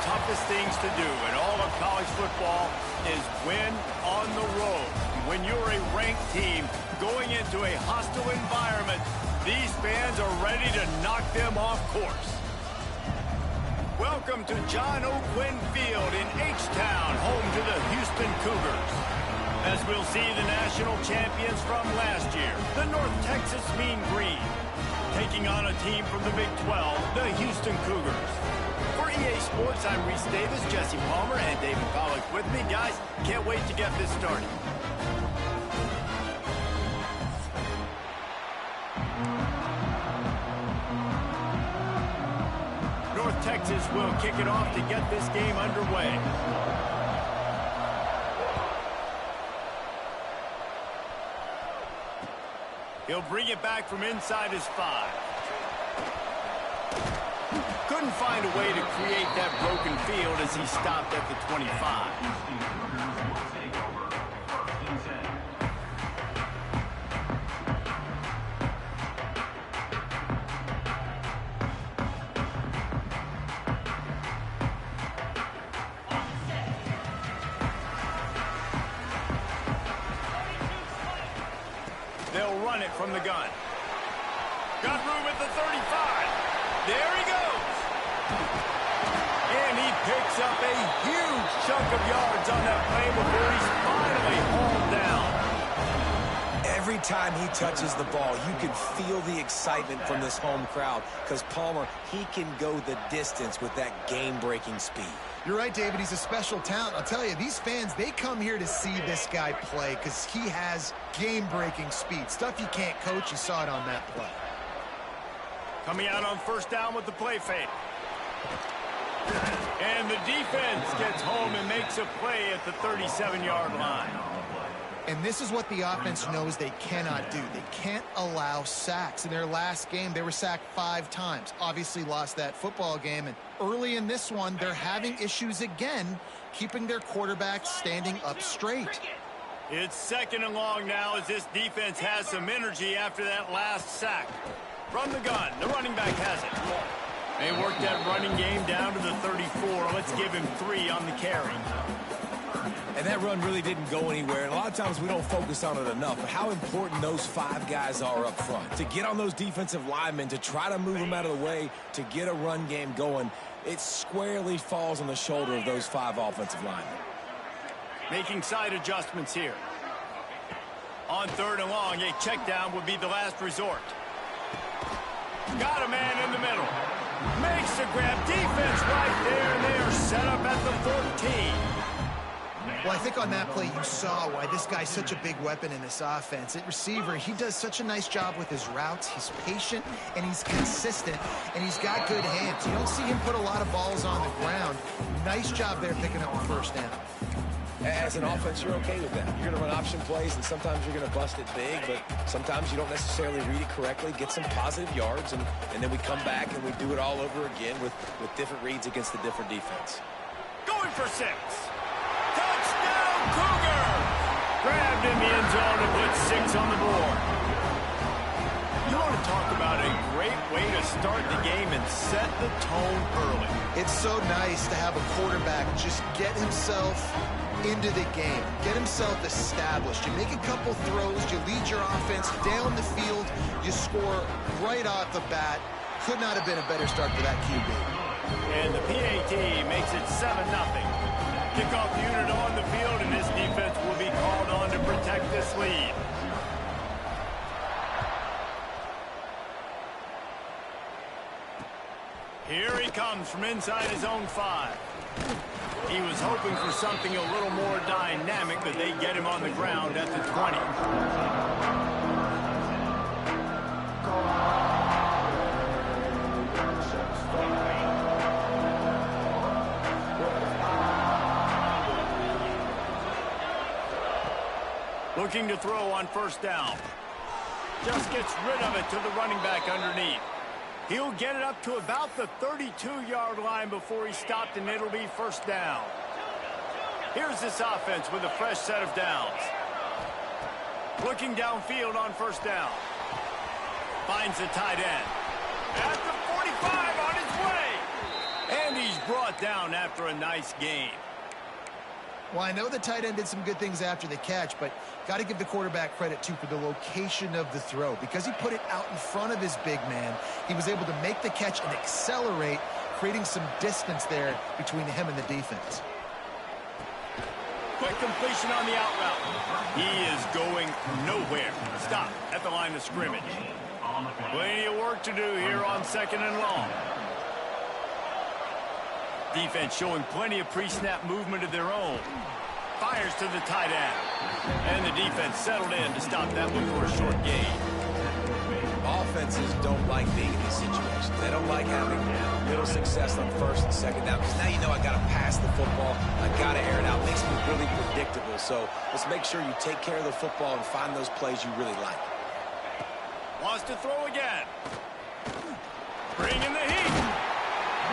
toughest things to do in all of college football is win on the road. When you're a ranked team going into a hostile environment, these fans are ready to knock them off course. Welcome to John O. Quinn Field in H-Town, home to the Houston Cougars. As we'll see the national champions from last year, the North Texas Mean Green, taking on a team from the Big 12, the Houston Cougars. For EA Sports, I'm Reese Davis, Jesse Palmer, and David Pollack with me. Guys, can't wait to get this started. North Texas will kick it off to get this game underway. He'll bring it back from inside his 5. Couldn't find a way to create that broken field as he stopped at the 25. They'll run it from the gun. Got room at the 35. There he goes. And he picks up a huge chunk of yards on that play before he's finally hauled down. Every time he touches the ball, you can feel the excitement from this home crowd because Palmer, he can go the distance with that game-breaking speed. You're right, David. He's a special talent. I'll tell you, these fans, they come here to see this guy play because he has game-breaking speed. Stuff you can't coach. You saw it on that play. Coming out on first down with the play fake. And the defense gets home and makes a play at the 37-yard line. And this is what the offense knows they cannot do. They can't allow sacks. In their last game, they were sacked 5 times. Obviously lost that football game. And early in this one, they're having issues again, keeping their quarterback standing up straight. It's second and long now as this defense has some energy after that last sack. From the gun, the running back has it. They work that running game down to the 34. Let's give him 3 on the carry. And that run really didn't go anywhere. And a lot of times we don't focus on it enough. But how important those 5 guys are up front. To get on those defensive linemen, to try to move them out of the way, to get a run game going, it squarely falls on the shoulder of those 5 offensive linemen. Making side adjustments here. On third and long, a check down would be the last resort. Got a man in the middle. Makes the grab. Defense right there, and they are set up at the 14. Well, I think on that play you saw why this guy's such a big weapon in this offense. At receiver, he does such a nice job with his routes. He's patient, and he's consistent, and he's got good hands. You don't see him put a lot of balls on the ground. Nice job there picking up the first down. As an offense, you're okay with that. You're going to run option plays, and sometimes you're going to bust it big, but sometimes you don't necessarily read it correctly, get some positive yards, and then we come back and we do it all over again with different reads against the different defense. Going for 6. Touchdown, Cougars! Grabbed in the end zone and put 6 on the board. You want to talk about a great way to start the game and set the tone early. It's so nice to have a quarterback just get himself into the game, get himself established. You make a couple throws, you lead your offense down the field, you score right off the bat. Could not have been a better start for that QB. And the PAT makes it 7-0. Kickoff unit on the field, and this defense will be called on to protect this lead. Here he comes from inside his own 5. He was hoping for something a little more dynamic, but they get him on the ground at the 20. Looking to throw on first down. Just gets rid of it to the running back underneath. He'll get it up to about the 32-yard line before he stopped, and it'll be first down. Here's this offense with a fresh set of downs. Looking downfield on first down. Finds the tight end. At the 45 on his way. And he's brought down after a nice gain. Well, I know the tight end did some good things after the catch, but got to give the quarterback credit, too, for the location of the throw. Because he put it out in front of his big man, he was able to make the catch and accelerate, creating some distance there between him and the defense. Quick completion on the out route. He is going nowhere. Stop at the line of scrimmage. Plenty of work to do here on 2nd and long. Defense showing plenty of pre-snap movement of their own. Fires to the tight end. And the defense settled in to stop that one for a short gain. Offenses don't like being in these situations. They don't like having little success on 1st and 2nd down. Because now you know I got to pass the football. I got to air it out. Makes me really predictable. So let's make sure you take care of the football and find those plays you really like. Wants to throw again. Bring in the heat.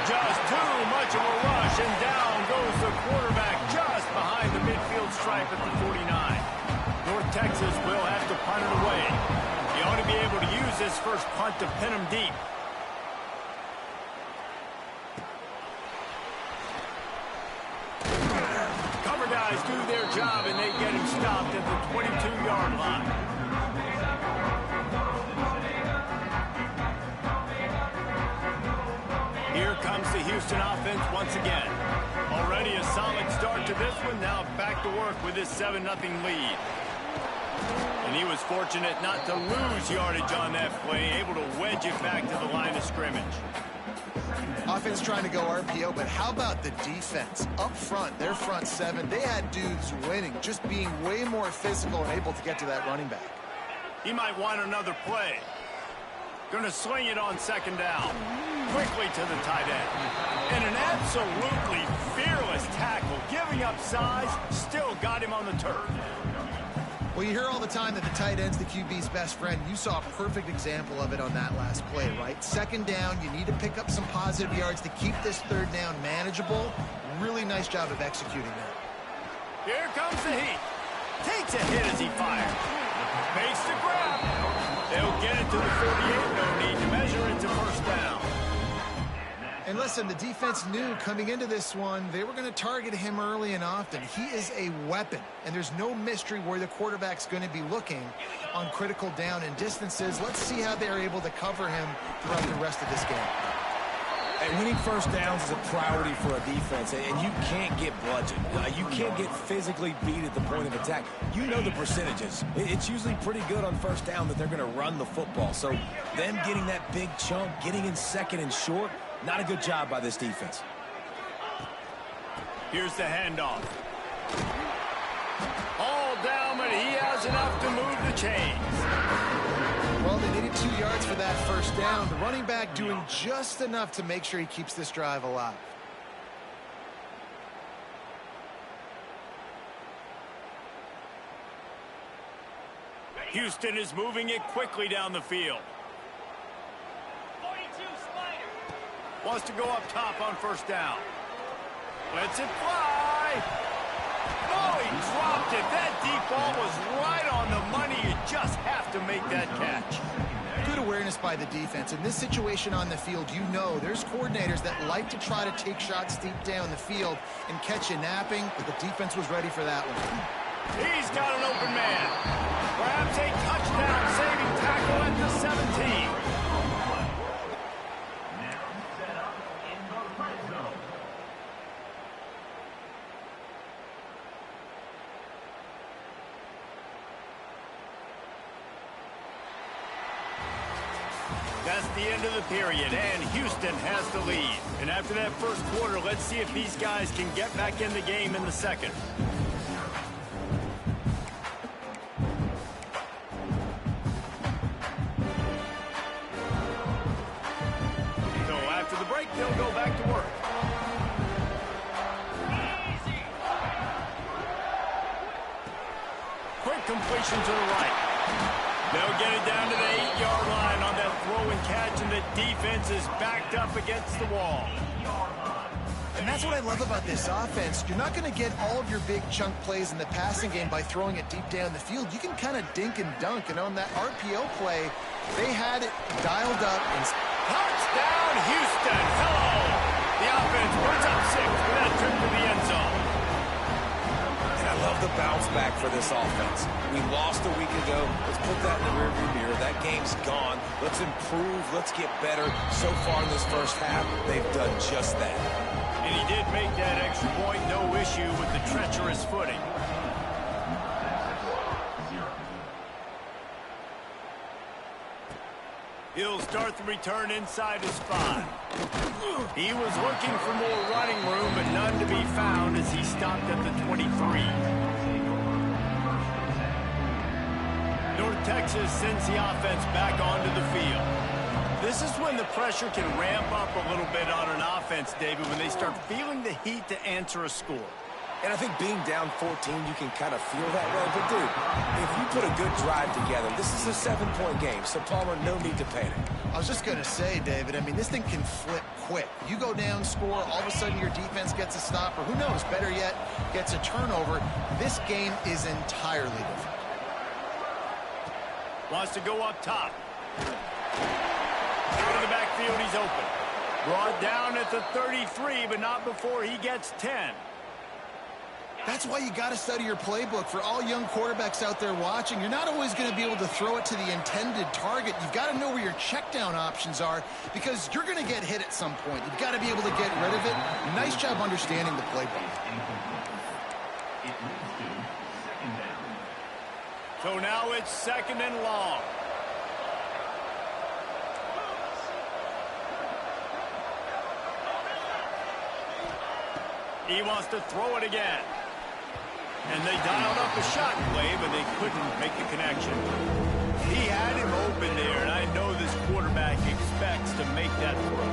Just too much of a rush, and down goes the quarterback just behind the midfield stripe at the 49. North Texas will have to punt it away. He ought to be able to use this first punt to pin him deep. Cover guys do their job, and they get him stopped at the 22-yard line. Here comes the Houston offense once again. Already a solid start to this one. Now back to work with his 7-0 lead. And he was fortunate not to lose yardage on that play, able to wedge it back to the line of scrimmage. Offense trying to go RPO, but how about the defense? Up front, their front 7, they had dudes winning, just being way more physical and able to get to that running back. He might want another play. Gonna swing it on 2nd down. Quickly to the tight end. And an absolutely fearless tackle. Giving up size, still got him on the turf. Well, you hear all the time that the tight end's the QB's best friend. You saw a perfect example of it on that last play, right? 2nd down, you need to pick up some positive yards to keep this 3rd down manageable. Really nice job of executing that. Here comes the heat. Takes a hit as he fires. Makes the grab. They'll get it to the 48. No need to measure it to 1st down. And listen, the defense knew coming into this one, they were going to target him early and often. He is a weapon, and there's no mystery where the quarterback's going to be looking on critical down and distances. Let's see how they're able to cover him throughout the rest of this game. And winning 1st downs is a priority for a defense, and you can't get bludgeoned. You can't get physically beat at the point of attack. You know the percentages. It's usually pretty good on 1st down that they're going to run the football. So them getting that big chunk, getting in 2nd and short, not a good job by this defense. Here's the handoff. All down, but he has enough to move the chains. Well, they needed 2 yards for that 1st down. The running back doing just enough to make sure he keeps this drive alive. Houston is moving it quickly down the field. Wants to go up top on 1st down. Lets it fly. Oh, he dropped it. That deep ball was right on the money. You just have to make that catch. Good awareness by the defense. In this situation on the field, you know there's coordinators that like to try to take shots deep down the field and catch you napping, but the defense was ready for that one. He's got an open man. Grabs a touchdown-saving tackle at the 17. That's the end of the period, and Houston has the lead. And after that 1st quarter, let's see if these guys can get back in the game in the 2nd. So after the break, they'll go back to work. Quick completion to the right. They'll get it down to the 8-yard line on that throw and catch, and the defense is backed up against the wall. And that's what I love about this offense. You're not going to get all of your big chunk plays in the passing game by throwing it deep down the field. You can kind of dink and dunk, and on that RPO play, they had it dialed up. And touchdown, Houston. Hello. The offense puts up 6 for that trip to the end zone. And I love the bounce back for this offense. We lost a week ago. Let's put that in the rearview mirror. That game's gone. Let's improve. Let's get better. So far in this first half, they've done just that. And he did make that extra point. No issue with the treacherous footing. He'll start the return inside his 5. He was looking for more running room, but none to be found as he stopped at the 23. North Texas sends the offense back onto the field. This is when the pressure can ramp up a little bit on an offense, David, when they start feeling the heat to answer a score. And I think being down 14, you can kind of feel that way. But, dude, if you put a good drive together, this is a 7-point game. So, Palmer, no need to panic. I was just going to say, David, I mean, this thing can flip quick. You go down, score, all of a sudden your defense gets a stop, or who knows, better yet, gets a turnover. This game is entirely different. Wants to go up top. Out of the backfield, he's open. Brought down at the 33, but not before he gets 10. That's why you got to study your playbook. For all young quarterbacks out there watching, you're not always going to be able to throw it to the intended target. You've got to know where your check down options are because you're going to get hit at some point. You've got to be able to get rid of it. Nice job understanding the playbook. So now it's 2nd and long. He wants to throw it again. And they dialed up a shot play, but they couldn't make the connection. He had him open there, and I know this quarterback expects to make that throw.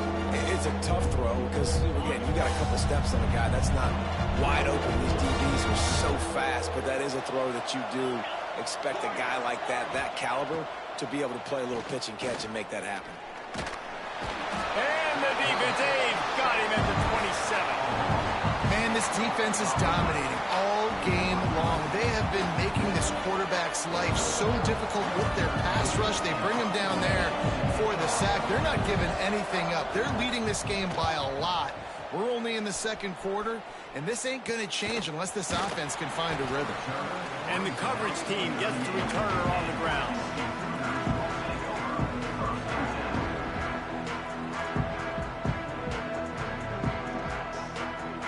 It's a tough throw because, again, you got a couple steps on the guy. That's not wide open. These DBs are so fast, but that is a throw that you do expect a guy like that caliber, to be able to play a little pitch and catch and make that happen. And the defense, they've got him at the 27. Man, this defense is dominating all game long. They have been making this quarterback's life so difficult with their pass rush. They bring him down there for the sack. They're not giving anything up. They're leading this game by a lot. We're only in the 2nd quarter, and this ain't going to change unless this offense can find a rhythm. And the coverage team gets the returner on the ground.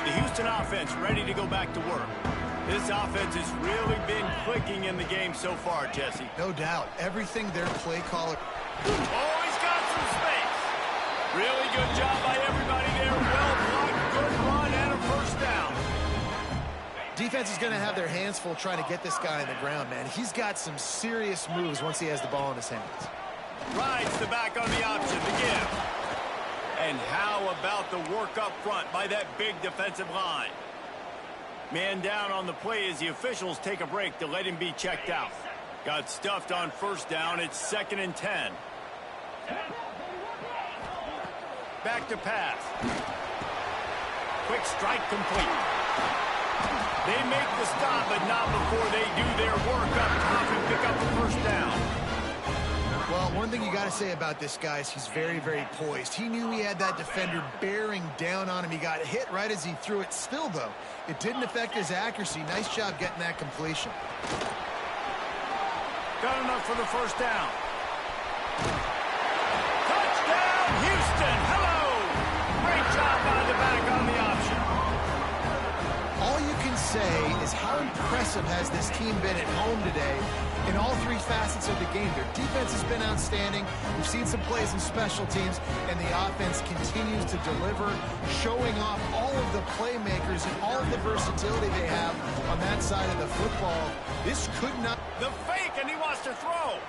Houston offense ready to go back to work. This offense has really been clicking in the game so far, Jesse. No doubt. Everything their play caller. Oh, he's got some space. Really good job by everybody there. Well blocked, good run, and a first down. Defense is going to have their hands full trying to get this guy on the ground, man. He's got some serious moves once he has the ball in his hands. Rides the back on the option to give. And how about the work up front by that big defensive line? Man down on the play as the officials take a break to let him be checked out. Got stuffed on first down. It's 2nd and 10. Back to pass. Quick strike complete. They make the stop, but not before they do their work up top and pick up the first down. Well, one thing you got to say about this guy is he's very, very poised. He knew he had that defender bearing down on him. He got hit right as he threw it. Still, though, it didn't affect his accuracy. Nice job getting that completion. Got enough for the first down. Touchdown, Houston! Hello! Great job by the back on the option. All you can say is how impressive has this team been at home today in all 3 facets of the game. Their defense has been outstanding. We've seen some plays in special teams, and the offense continues to deliver, showing off all of the playmakers and all of the versatility they have on that side of the football. This could not... The fake, and he wants to throw.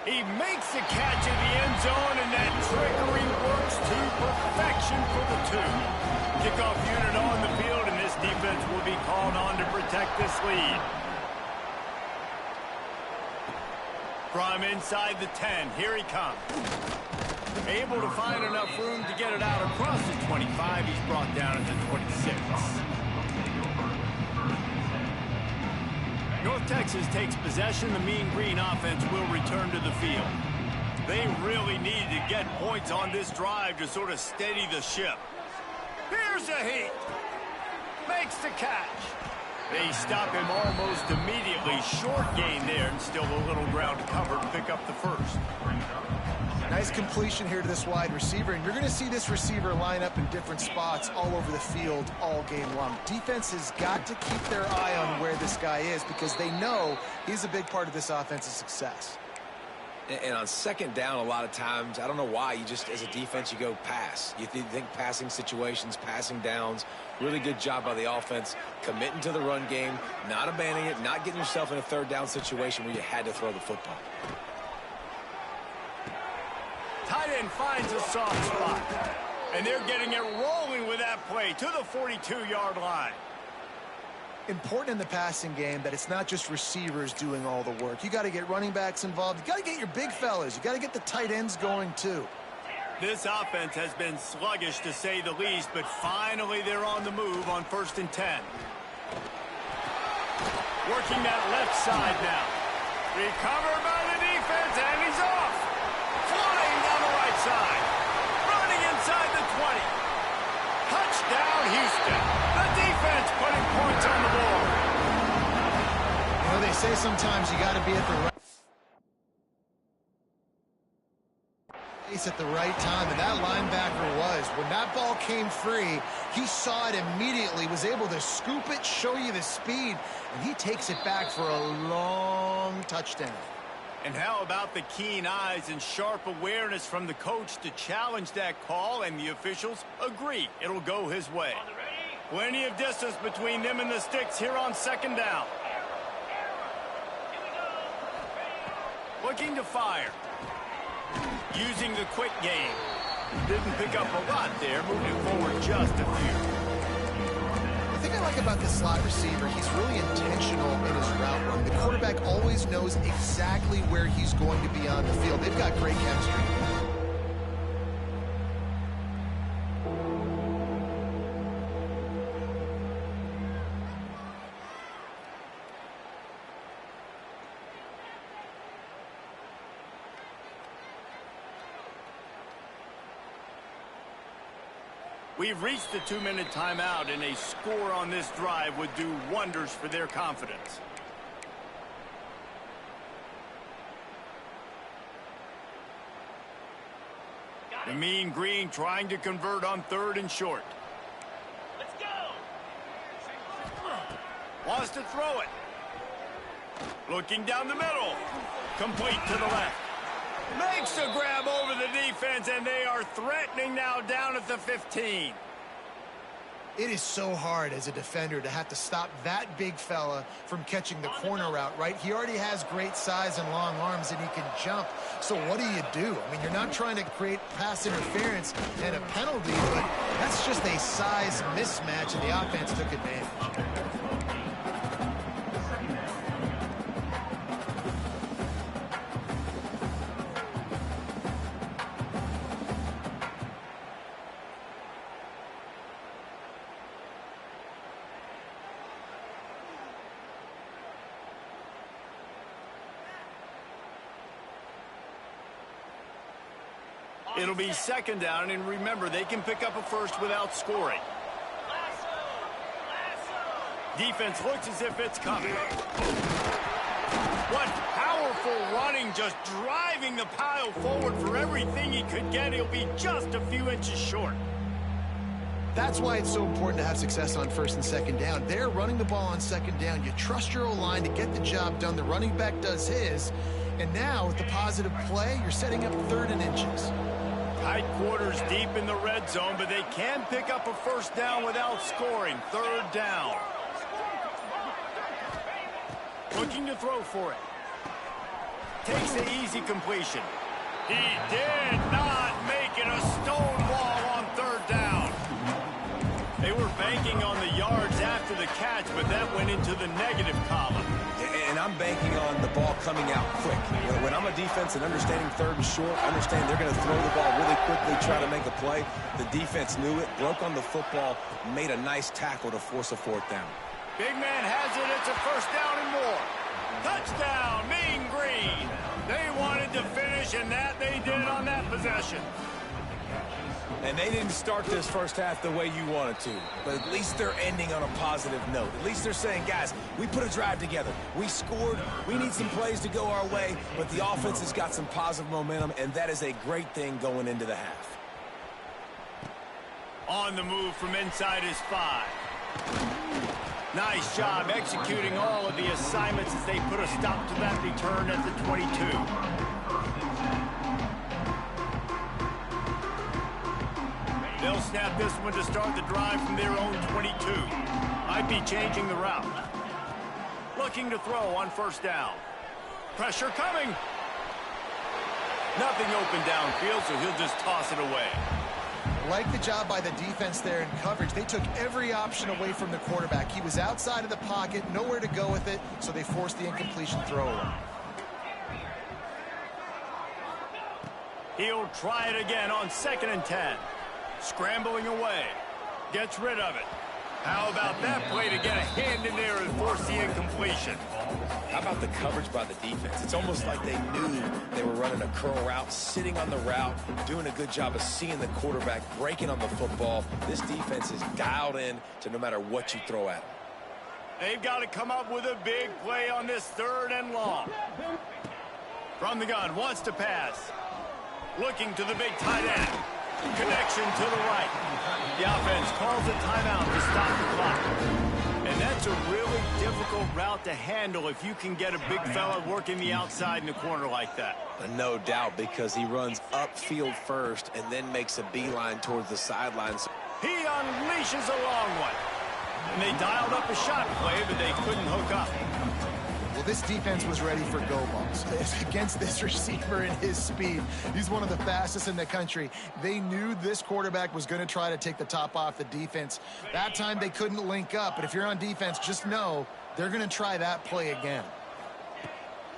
He makes the catch in the end zone, and that trickery works to perfection for the 2. Kickoff unit on the field, and this defense will be called on to protect this lead. From inside the 10, here he comes. Able to find enough room to get it out across the 25. He's brought down at the 26. North Texas takes possession. The Mean Green offense will return to the field. They really need to get points on this drive to sort of steady the ship. Here's a heat. Makes the catch. They stop him almost immediately. Short gain there, and still a little ground to cover to pick up the first. Nice completion here to this wide receiver, and you're going to see this receiver line up in different spots all over the field all game long. Defense has got to keep their eye on where this guy is because they know he's a big part of this offense's success. And on second down, a lot of times, I don't know why, you just, as a defense, you go pass. You think passing situations, passing downs. Really good job by the offense, committing to the run game, not abandoning it, not getting yourself in a third down situation where you had to throw the football. Tight end finds a soft spot. And they're getting it rolling with that play to the 42-yard line. Important in the passing game that it's not just receivers doing all the work. You got to get running backs involved. You got to get your big fellas. You got to get the tight ends going too. This offense has been sluggish to say the least, but finally they're on the move on 1st and 10. Working that left side now. Recovered by the defense, and he's off. Flying down the right side. Running inside the 20. Touchdown, Houston. The defense putting points on the board. You know, they say sometimes you got to be at the right place at the right time, and that linebacker was. When that ball came free, he saw it immediately, was able to scoop it, show you the speed, and he takes it back for a long touchdown. And how about the keen eyes and sharp awareness from the coach to challenge that call, and the officials agree it'll go his way. Plenty of distance between them and the sticks here on 2nd down. Looking to fire. Using the quick game. Didn't pick up a lot there, moving forward just a few. The thing I like about this slot receiver, he's really intentional in his route run. The quarterback always knows exactly where he's going to be on the field. They've got great chemistry. We've reached the 2-minute timeout, and a score on this drive would do wonders for their confidence. The Mean Green trying to convert on 3rd and short. Let's go! Wants to throw it. Looking down the middle. Complete to the left. Makes a grab over the defense, and they are threatening now down at the 15. It is so hard as a defender to have to stop that big fella from catching the corner route, right? He already has great size and long arms, and he can jump. So what do? I mean, you're not trying to create pass interference and a penalty, but that's just a size mismatch, and the offense took advantage. It'll be 2nd down, and remember, they can pick up a first without scoring. Defense looks as if it's coming. What powerful running, just driving the pile forward for everything he could get. He'll be just a few inches short. That's why it's so important to have success on 1st and 2nd down. They're running the ball on 2nd down. You trust your O-line to get the job done. The running back does his. And now, with the positive play, you're setting up 3rd and inches. Tight quarters deep in the red zone, but they can pick up a first down without scoring. 3rd down. Looking to throw for it. Takes the easy completion. He did not make it a stone wall on 3rd down. They were banking on the yards after the catch, but that went into the negative column. And I'm banking on the ball coming out quick. When I'm a defense and understanding 3rd and short, understand they're going to throw the ball really quickly, try to make a play. The defense knew it, broke on the football, made a nice tackle to force a 4th down. Big man has it. It's a 1st down and more. Touchdown, Mean Green. They wanted to finish, and that they did on that possession. And they didn't start this first half the way you wanted to, but at least they're ending on a positive note. At least they're saying, guys, we put a drive together. We scored. We need some plays to go our way, but the offense has got some positive momentum, and that is a great thing going into the half. On the move from inside his 5. Nice job executing all of the assignments as they put a stop to that return at the 22. They'll snap this one to start the drive from their own 22. Might be changing the route. Looking to throw on first down. Pressure coming. Nothing open downfield, so he'll just toss it away. Like the job by the defense there in coverage. They took every option away from the quarterback. He was outside of the pocket, nowhere to go with it, so they forced the incompletion throw away. He'll try it again on 2nd and 10. Scrambling away. Gets rid of it. How about that play to get a hand in there and force the incompletion? How about the coverage by the defense? It's almost like they knew they were running a curl route, sitting on the route, doing a good job of seeing the quarterback, breaking on the football. This defense is dialed in to no matter what you throw at them. They've got to come up with a big play on this 3rd and long. From the gun, wants to pass. Looking to the big tight end. Connection to the right. The offense calls a timeout to stop the clock. And that's a really difficult route to handle if you can get a big fella working the outside in the corner like that. No doubt, because he runs upfield first and then makes a beeline towards the sidelines. He unleashes a long one. And they dialed up a shot play, but they couldn't hook up. Well, this defense was ready for go balls. Against this receiver and his speed, he's one of the fastest in the country. They knew this quarterback was going to try to take the top off the defense. That time they couldn't link up, but if you're on defense, just know they're going to try that play again.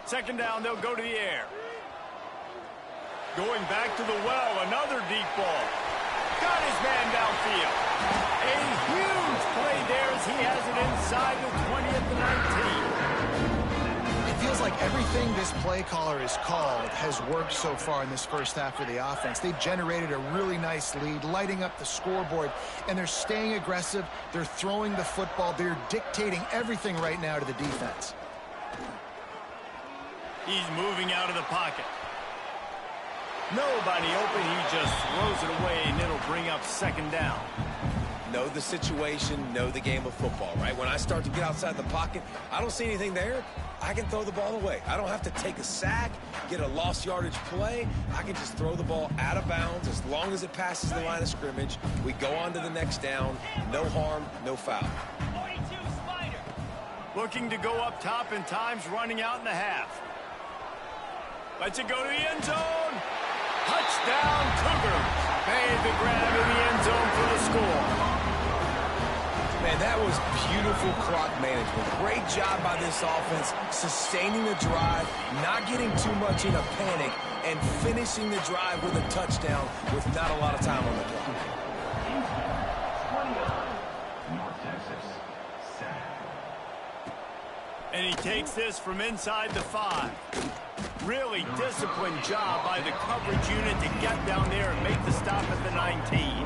2nd down, they'll go to the air. Going back to the well, another deep ball. Got his man downfield. A huge play there as he has it inside the 20 at the 19. It feels like everything this play caller has called has worked so far in this first half of the offense. They've generated a really nice lead, lighting up the scoreboard, and they're staying aggressive. They're throwing the football. They're dictating everything right now to the defense. He's moving out of the pocket. Nobody open. He just throws it away, and it'll bring up 2nd down. Know the situation, know the game of football, right? When I start to get outside the pocket, I don't see anything there. I can throw the ball away. I don't have to take a sack, get a lost yardage play. I can just throw the ball out of bounds as long as it passes the line of scrimmage. We go on to the next down. No harm, no foul. Looking to go up top, and time's running out in the half. Lets it go to the end zone. Touchdown, Cougars. Made the grab in the end zone for the score. Man, that was beautiful clock management. Great job by this offense, sustaining the drive, not getting too much in a panic, and finishing the drive with a touchdown with not a lot of time on the clock. And he takes this from inside the 5. Really disciplined job by the coverage unit to get down there and make the stop at the 19.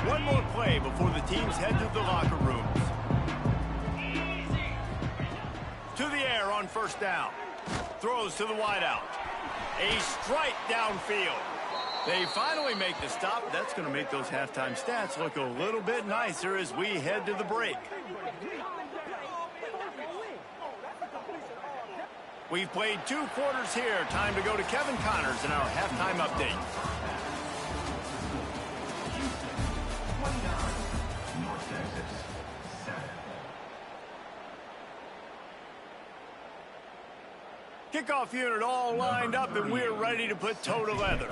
One more play before the teams head to the locker rooms. To the air on 1st down. Throws to the wideout. A strike downfield. They finally make the stop. That's going to make those halftime stats look a little bit nicer as we head to the break. We've played 2 quarters here. Time to go to Kevin Connors in our halftime update. Kickoff unit all lined up, and we're ready to put toe to leather.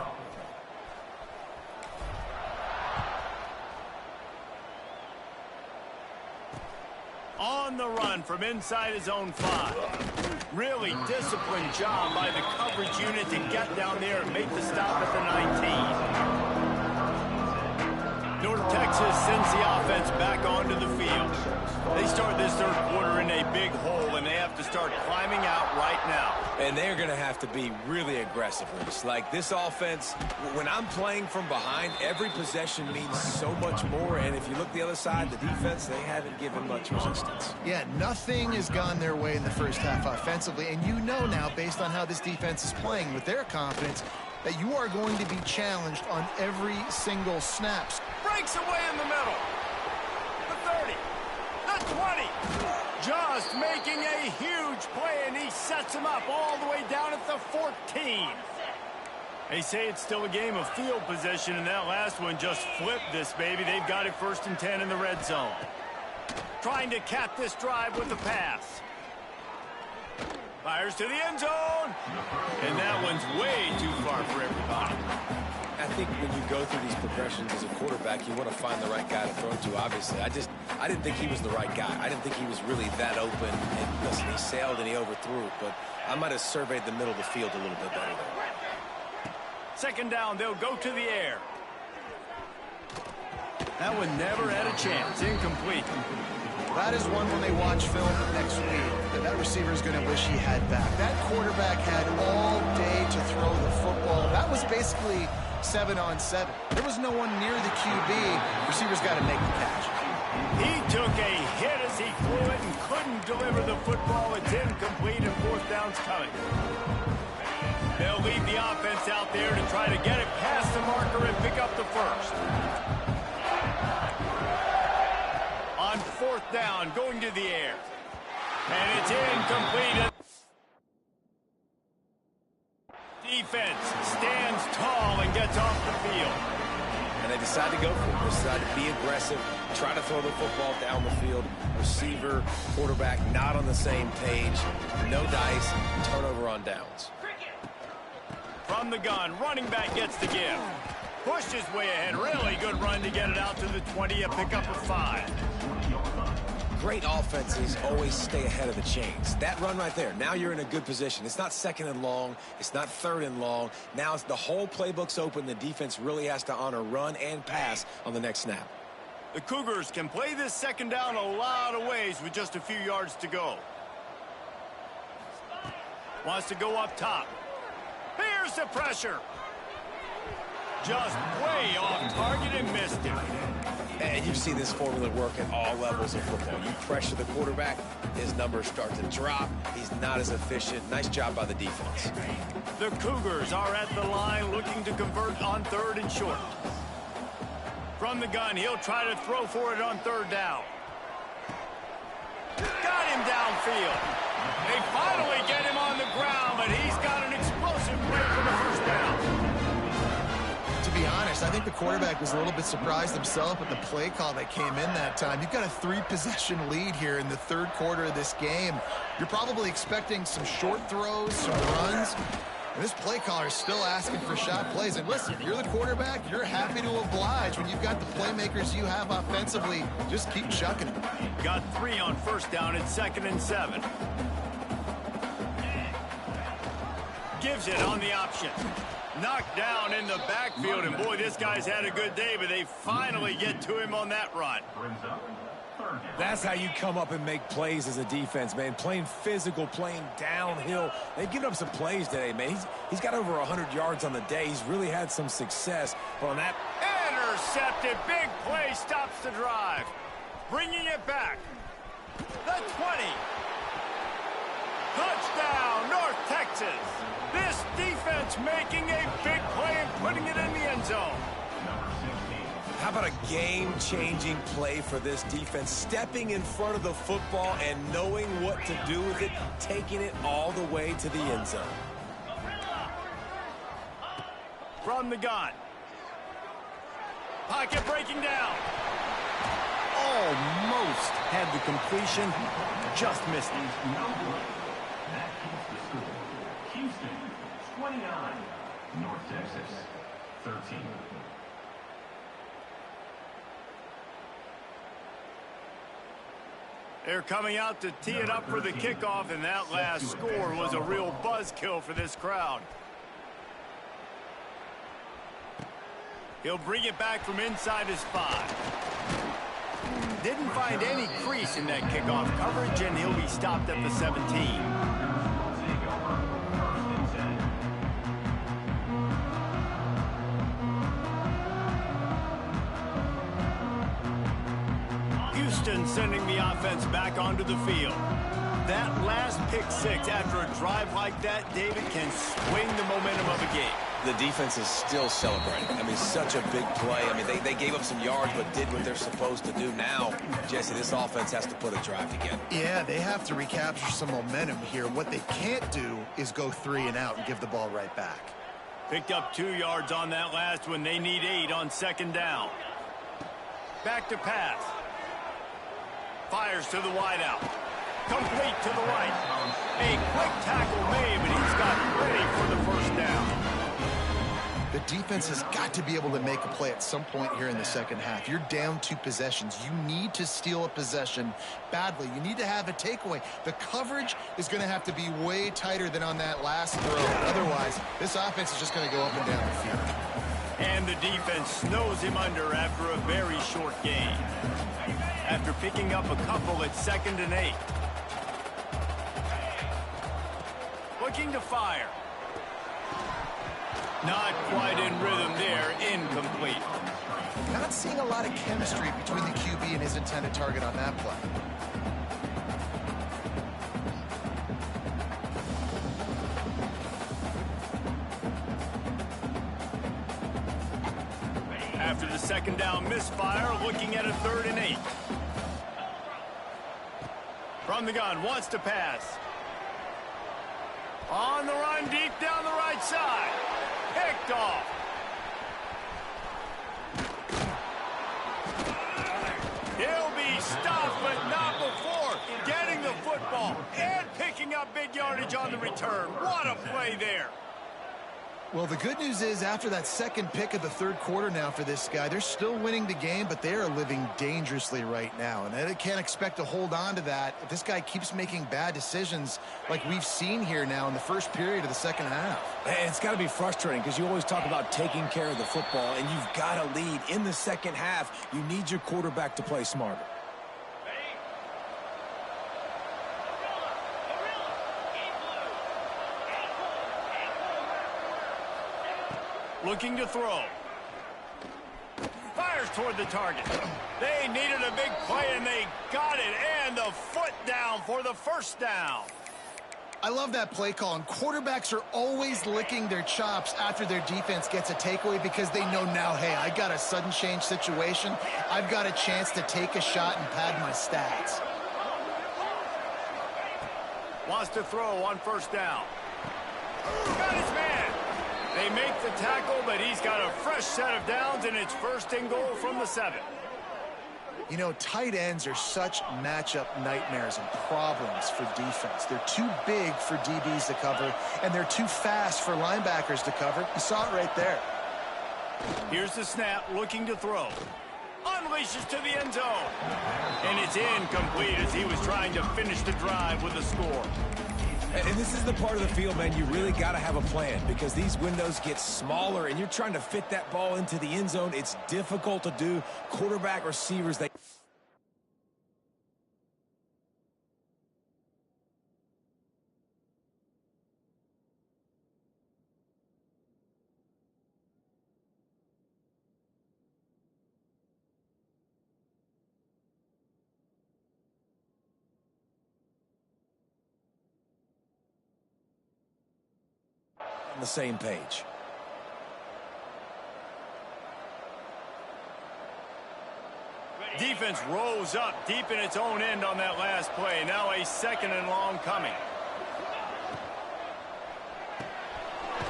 On the run from inside his own 5. Really disciplined job by the coverage unit to get down there and make the stop at the 19. North Texas sends the offense back onto the field. They start this 3rd quarter in a big hole, and they have have to start climbing out right now. And they're going to have to be really aggressive, Reese. Like this offense, when I'm playing from behind, every possession means so much more. And if you look the other side, the defense, they haven't given much resistance. Yeah, nothing has gone their way in the first half offensively. And you know now, based on how this defense is playing with their confidence, that you are going to be challenged on every single snap. Breaks away in the middle. The 30. The 20. Just making a huge play, and he sets him up all the way down at the 14. They say it's still a game of field position, and that last one just flipped this baby. They've got it 1st and 10 in the red zone. Trying to cap this drive with a pass. Fires to the end zone. And that one's way too far for everybody. I think when you go through these progressions as a quarterback, you want to find the right guy to throw to, obviously. I didn't think he was the right guy. I didn't think he was really that open. And listen, he sailed and he overthrew it, but I might have surveyed the middle of the field a little bit better there. 2nd down, they'll go to the air. That one never had a chance. Incomplete. That is one when they watch film next week that receiver is going to wish he had back. That quarterback had all day to throw the football. That was basically 7-on-7. There was no one near the QB. Receivers got to make the catch. He took a hit as he threw it and couldn't deliver the football. It's incomplete and 4th down's coming. They'll leave the offense out there to try to get it past the marker and pick up the 1st. On 4th down, going to the air. And it's incomplete. Defense stands tall and gets off the field. And they decide to go for it. They decide to be aggressive, try to throw the football down the field. Receiver, quarterback, not on the same page. No dice, turnover on downs. From the gun, running back gets the give. Pushed his way ahead. Really good run to get it out to the 20, a pickup of 5. Great offenses always stay ahead of the chains. That run right there, now you're in a good position. It's not 2nd and long. It's not 3rd and long. Now it's the whole playbook's open. The defense really has to honor run and pass on the next snap. The Cougars can play this 2nd down a lot of ways with just a few yards to go. Wants to go up top. Here's the pressure. Just way off target and missed him. And you've seen this formula work at all levels of football. You pressure the quarterback, his numbers start to drop. He's not as efficient. Nice job by the defense. The Cougars are at the line looking to convert on 3rd and short. From the gun, he'll try to throw for it on 3rd down. Got him downfield. They finally get him on the ground, but he's got an explosive play for the 1st down. To be honest, I think the quarterback was a little bit surprised himself at the play call that came in that time. You've got a 3-possession lead here in the 3rd quarter of this game. You're probably expecting some short throws, some runs. And this play caller is still asking for shot plays. And listen, if you're the quarterback, you're happy to oblige when you've got the playmakers you have offensively. Just keep chucking it. Got 3 on 1st down at 2nd and 7. Gives it on the option. Knocked down in the backfield, and boy, this guy's had a good day, but they finally get to him on that run. That's how you come up and make plays as a defense, man. Playing physical, playing downhill. They've given up some plays today, man. He's got over 100 yards on the day. He's really had some success. But on that... Intercepted. Big play stops the drive. Bringing it back. The 20. Touchdown, North Texas. This defense making a big play and putting it in the end zone. How about a game-changing play for this defense? Stepping in front of the football and knowing what to do with it, taking it all the way to the end zone. From the gun. Pocket breaking down. Almost had the completion. Just missed it. Houston, 29. North Texas, 13. They're coming out to tee it up for the kickoff, and that last score was a real buzzkill for this crowd. He'll bring it back from inside his 5. Didn't find any crease in that kickoff coverage, and he'll be stopped at the 17. Houston sending the offense back onto the field. That last pick six after a drive like that, David, can swing the momentum of a game. The defense is still celebrating. I mean, such a big play. I mean, they gave up some yards but did what they're supposed to do. Now, Jesse, this offense has to put a drive together. Yeah, they have to recapture some momentum here. What they can't do is go 3 and out and give the ball right back. Picked up 2 yards on that last one. They need 8 on second down. Back to pass. Fires to the wideout. Complete to the right. A quick tackle made, but he's got ready for the first down. The defense has got to be able to make a play at some point here in the second half. You're down 2 possessions. You need to steal a possession badly. You need to have a takeaway. The coverage is going to have to be way tighter than on that last throw. Otherwise, this offense is just going to go up and down the field. And the defense snows him under after a very short gain. After picking up a couple at 2nd and 8. Looking to fire. Not quite in rhythm there. Incomplete. Not seeing a lot of chemistry between the QB and his intended target on that play. After the second down misfire, looking at a 3rd and 8. From the gun, wants to pass. On the run, deep down the right side. Picked off. He'll be stopped, but not before getting the football and picking up big yardage on the return. What a play there. Well, the good news is after that second pick of the 3rd quarter now for this guy, they're still winning the game, but they are living dangerously right now. And they can't expect to hold on to that if this guy keeps making bad decisions like we've seen here now in the first period of the second half. And it's got to be frustrating because you always talk about taking care of the football, and you've got to lead in the second half. You need your quarterback to play smarter. Looking to throw. Fires toward the target. They needed a big play, and they got it. And the foot down for the first down. I love that play call, and quarterbacks are always licking their chops after their defense gets a takeaway because they know now, hey, I got a sudden change situation. I've got a chance to take a shot and pad my stats. Wants to throw on first down. Got his man. They make the tackle, but he's got a fresh set of downs, and it's 1st and goal from the 7. You know, tight ends are such matchup nightmares and problems for defense. They're too big for DBs to cover, and they're too fast for linebackers to cover. You saw it right there. Here's the snap, looking to throw. Unleashes to the end zone. And it's incomplete as he was trying to finish the drive with a score. And this is the part of the field, man, you really got to have a plan because these windows get smaller and you're trying to fit that ball into the end zone. It's difficult to do. Quarterback, receivers, they... on the same page. Defense rose up deep in its own end on that last play. Now a 2nd and long coming.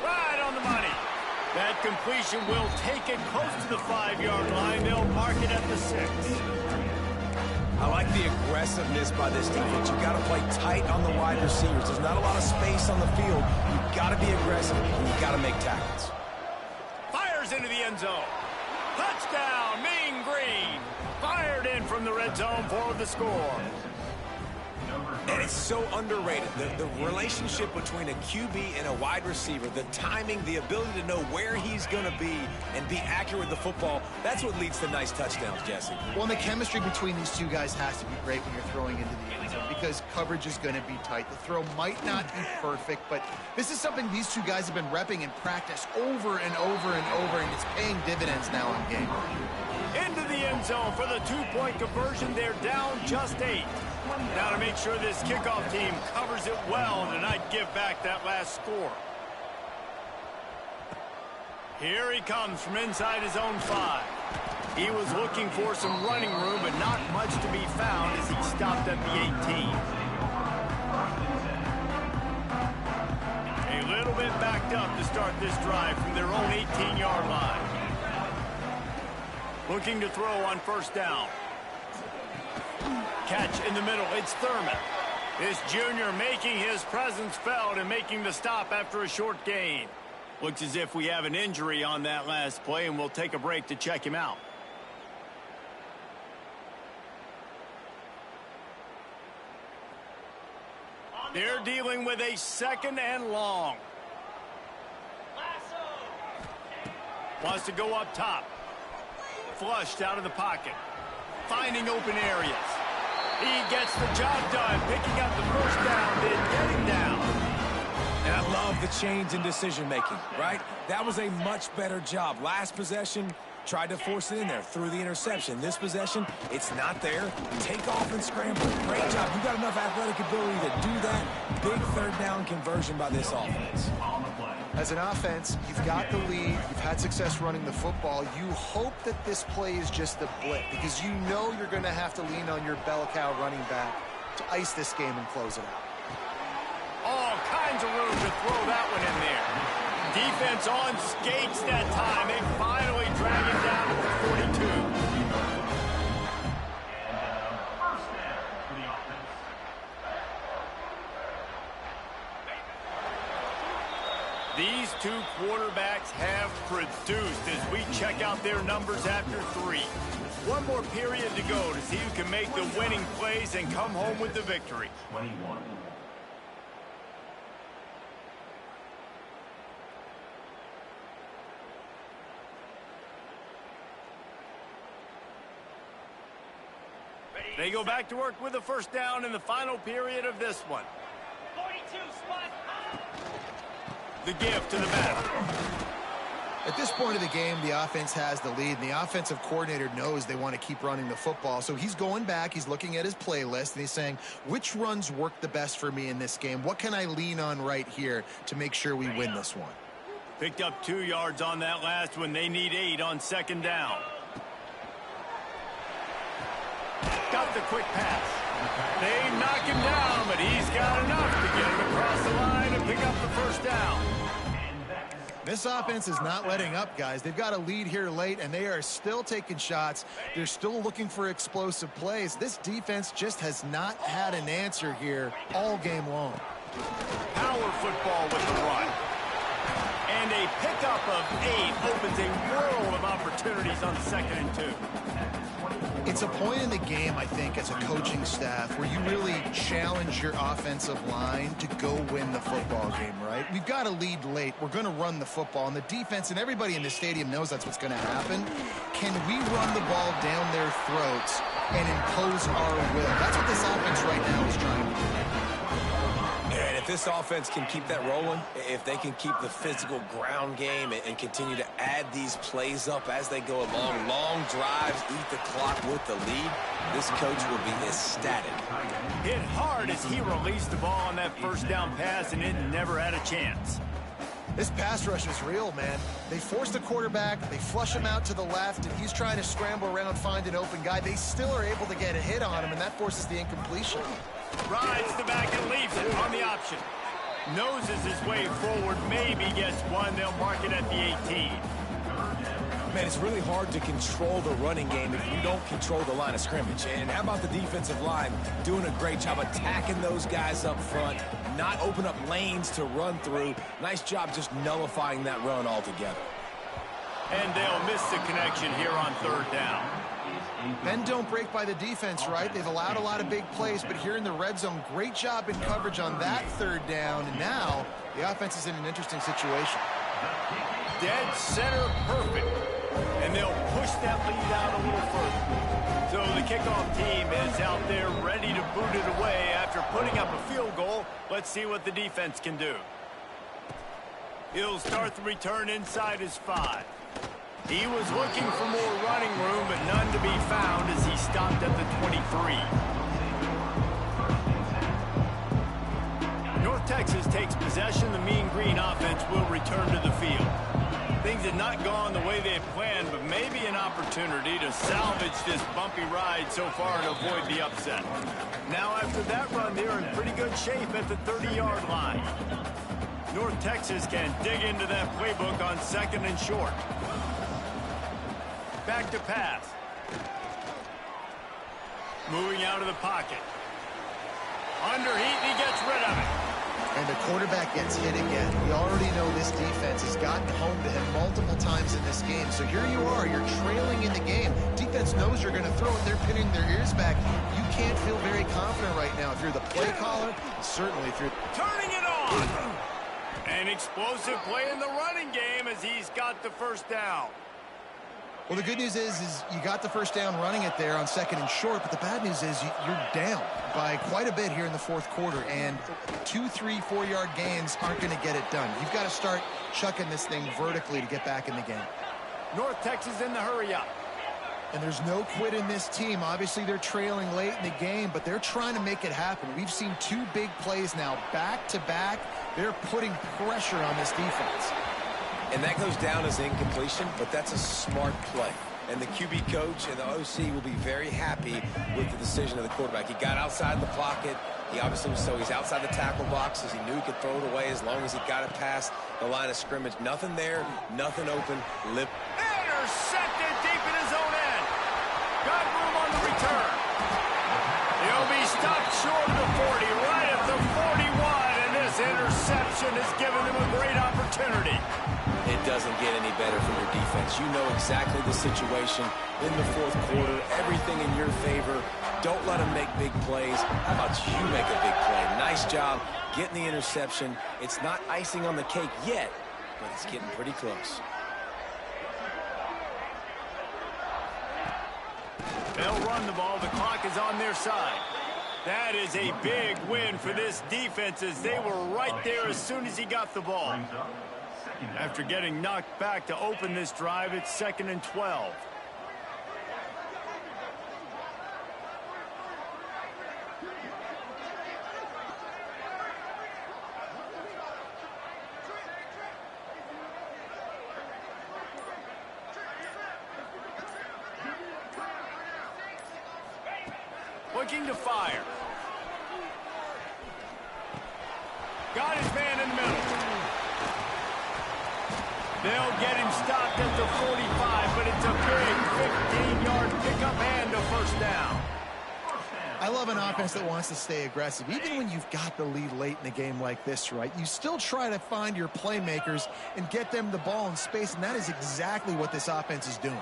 Right on the money. That completion will take it close to the 5-yard line. They'll mark it at the 6. I like the aggressiveness by this defense. You've got to play tight on the wide receivers. There's not a lot of space on the field. You've got to be aggressive, and you've got to make tackles. Fires into the end zone. Touchdown, Mean Green. Fired in from the red zone for the score. And it's so underrated. The relationship between a QB and a wide receiver, the timing, the ability to know where he's going to be and be accurate with the football, that's what leads to nice touchdowns, Jesse. Well, and the chemistry between these two guys has to be great when you're throwing into the end zone because coverage is going to be tight. The throw might not be perfect, but this is something these two guys have been repping in practice over and over and over, and it's paying dividends now in game. Into the end zone for the two-point conversion. They're down just 8. Now to make sure this kickoff team covers it well and not give back that last score. Here he comes from inside his own 5. He was looking for some running room, but not much to be found as he stopped at the 18. A little bit backed up to start this drive from their own 18-yard line. Looking to throw on first down. Catch in the middle. It's Thurman. This junior making his presence felt and making the stop after a short gain. Looks as if we have an injury on that last play, and we'll take a break to check him out. They're dealing with a 2nd and long. Wants to go up top. Flushed out of the pocket. Finding open areas. He gets the job done, picking up the first down, then getting down. And I love the change in decision-making, right? That was a much better job. Last possession, tried to force it in there through the interception. This possession, it's not there. Take off and scramble. Great job. You got enough athletic ability to do that. Big 3rd down conversion by this offense. As an offense, you've got the lead. You've had success running the football. You hope that this play is just a blip because you know you're going to have to lean on your bell cow running back to ice this game and close it out. All kinds of room to throw that one in there. Defense on skates that time. They finally drag it down to the 42. First down for the offense. These two quarterbacks have produced as we check out their numbers after 3. One more period to go to see who can make the winning plays and come home with the victory. 21. They go back to work with a first down in the final period of this one. 42 spot. The give to the batter. At this point of the game, the offense has the lead, and the offensive coordinator knows they want to keep running the football. So he's going back, he's looking at his playlist, and he's saying, which runs work the best for me in this game? What can I lean on right here to make sure we win this one? Picked up 2 yards on that last one. They need 8 on 2nd down. Got the quick pass. They knock him down, but he's got enough to get him across the line and pick up the first down. This offense is not letting up, guys. They've got a lead here late, and they are still taking shots. They're still looking for explosive plays. This defense just has not had an answer here all game long. Power football with the run. And a pickup of 8 opens a world of opportunities on 2nd and 2. It's a point in the game, I think, as a coaching staff where you really challenge your offensive line to go win the football game, right? We've got a lead late. We're going to run the football, and the defense and everybody in the stadium knows that's what's going to happen. Can we run the ball down their throats and impose our will? That's what this offense right now is trying to do. And if this offense can keep that rolling, if they can keep the physical ground game and continue to add these plays up as they go along, long drives, eat the clock with the lead, this coach will be ecstatic. Hit hard as he released the ball on that first down pass, and it never had a chance. This pass rush is real, man. They force the quarterback, they flush him out to the left, and he's trying to scramble around, find an open guy. They still are able to get a hit on him, and that forces the incompletion. Rides the back and leaves it on the option. Noses his way forward, maybe gets one. They'll mark it at the 18. Man, it's really hard to control the running game if you don't control the line of scrimmage. And how about the defensive line doing a great job attacking those guys up front, not open up lanes to run through. Nice job just nullifying that run altogether. And they'll miss the connection here on 3rd down. Bend don't break by the defense, right? They've allowed a lot of big plays, but here in the red zone, great job in coverage on that third down. And now the offense is in an interesting situation. Dead center perfect. And they'll push that lead out a little further. So the kickoff team is out there ready to boot it away after putting up a field goal. Let's see what the defense can do. He'll start the return inside his 5. He was looking for more running room, but none to be found as he stopped at the 23. North Texas takes possession. The Mean Green offense will return to the field. Things had not gone the way they had planned, but maybe an opportunity to salvage this bumpy ride so far and avoid the upset. Now after that run, they're in pretty good shape at the 30-yard line. North Texas can dig into that playbook on 2nd and short. Back to pass. Moving out of the pocket. Under heat, and he gets rid of it. And the quarterback gets hit again. We already know this defense has gotten home to him multiple times in this game. So here you are, you're trailing in the game. Defense knows you're going to throw it. They're pinning their ears back. You can't feel very confident right now if you're the play caller. Certainly if you're... Turning it on! An explosive play in the running game as he's got the first down. Well, the good news is you got the first down running it there on 2nd and short, but the bad news is you're down by quite a bit here in the 4th quarter, and 2, 3, 4-yard gains aren't going to get it done. You've got to start chucking this thing vertically to get back in the game. North Texas in the hurry up. And there's no quit in this team. Obviously, they're trailing late in the game, but they're trying to make it happen. We've seen 2 big plays now, back-to-back. They're putting pressure on this defense. And that goes down as incompletion, but that's a smart play. And the QB coach and the OC will be very happy with the decision of the quarterback. He got outside the pocket. He obviously he's outside the tackle box as he knew he could throw it away as long as he got it past the line of scrimmage. Nothing there, nothing open. Intercepted deep in his own end. Got room on the return. He'll be stopped short of the 40, right at the 41, and this interception has given him a great opportunity. It doesn't get any better from your defense. You know exactly the situation in the 4th quarter. Everything in your favor. Don't let them make big plays. How about you make a big play? Nice job getting the interception. It's not icing on the cake yet, but it's getting pretty close. They'll run the ball. The clock is on their side. That is a big win for this defense as they were right there as soon as he got the ball. After getting knocked back to open this drive, it's 2nd and 12. Looking to fire. Got his man in the middle. They'll get him stopped at the 45, but it's a big 15-yard pickup and a first down. I love an offense that wants to stay aggressive. Even when you've got the lead late in the game like this, right, you still try to find your playmakers and get them the ball in space, and that is exactly what this offense is doing.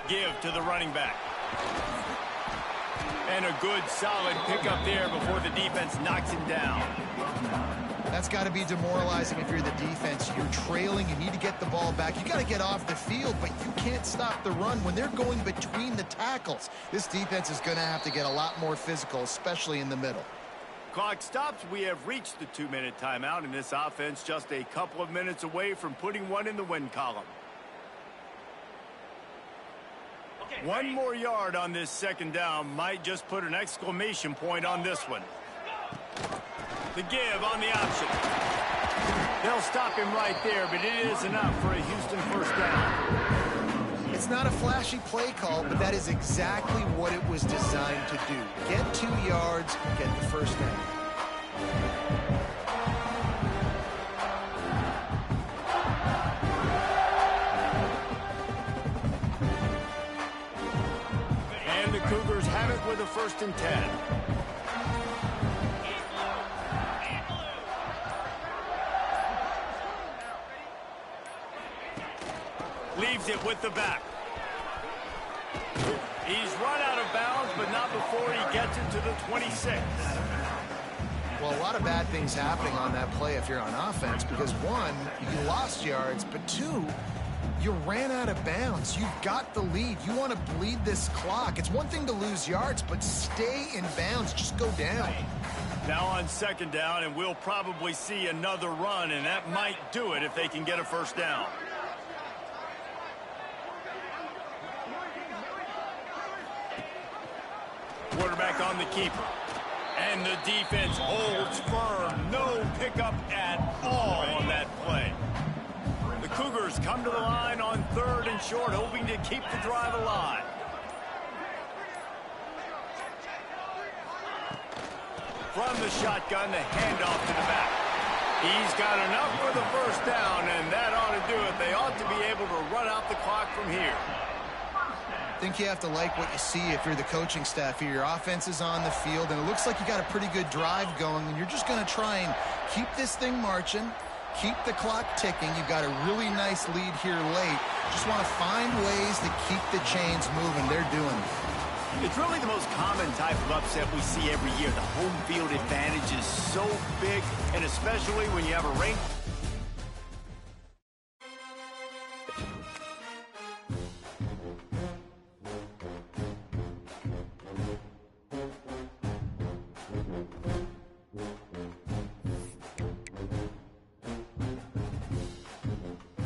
Give to the running back. And a good, solid pickup there before the defense knocks him down. That's got to be demoralizing if you're the defense. You're trailing. You need to get the ball back. You got to get off the field, but you can't stop the run when they're going between the tackles. This defense is going to have to get a lot more physical, especially in the middle. Clock stops. We have reached the 2-minute timeout, and this offense just a couple of minutes away from putting one in the win column. 1 more yard on this 2nd down might just put an exclamation point on this one. The give on the option. They'll stop him right there, but it is enough for a Houston first down. It's not a flashy play call, but that is exactly what it was designed to do. Get 2 yards, get the first down. And the Cougars have it with a 1st and 10. Leaves it with the back. He's run out of bounds, but not before he gets it to the 26. Well, a lot of bad things happening on that play if you're on offense because, one, you lost yards, but two, you ran out of bounds. You've got the lead. You want to bleed this clock. It's one thing to lose yards, but stay in bounds. Just go down. Now on 2nd down, and we'll probably see another run, and that might do it if they can get a 1st down. Quarterback on the keeper. And the defense holds firm. No pickup at all on that play. The Cougars come to the line on 3rd and short, hoping to keep the drive alive. From the shotgun, the handoff to the back. He's got enough for the 1st down, and that ought to do it. They ought to be able to run out the clock from here. I think you have to like what you see if you're the coaching staff here. Your offense is on the field, and it looks like you got a pretty good drive going, and you're just going to try and keep this thing marching, keep the clock ticking. You've got a really nice lead here late. Just want to find ways to keep the chains moving. They're doing it. It's really the most common type of upset we see every year. The home field advantage is so big, and especially when you have a ranked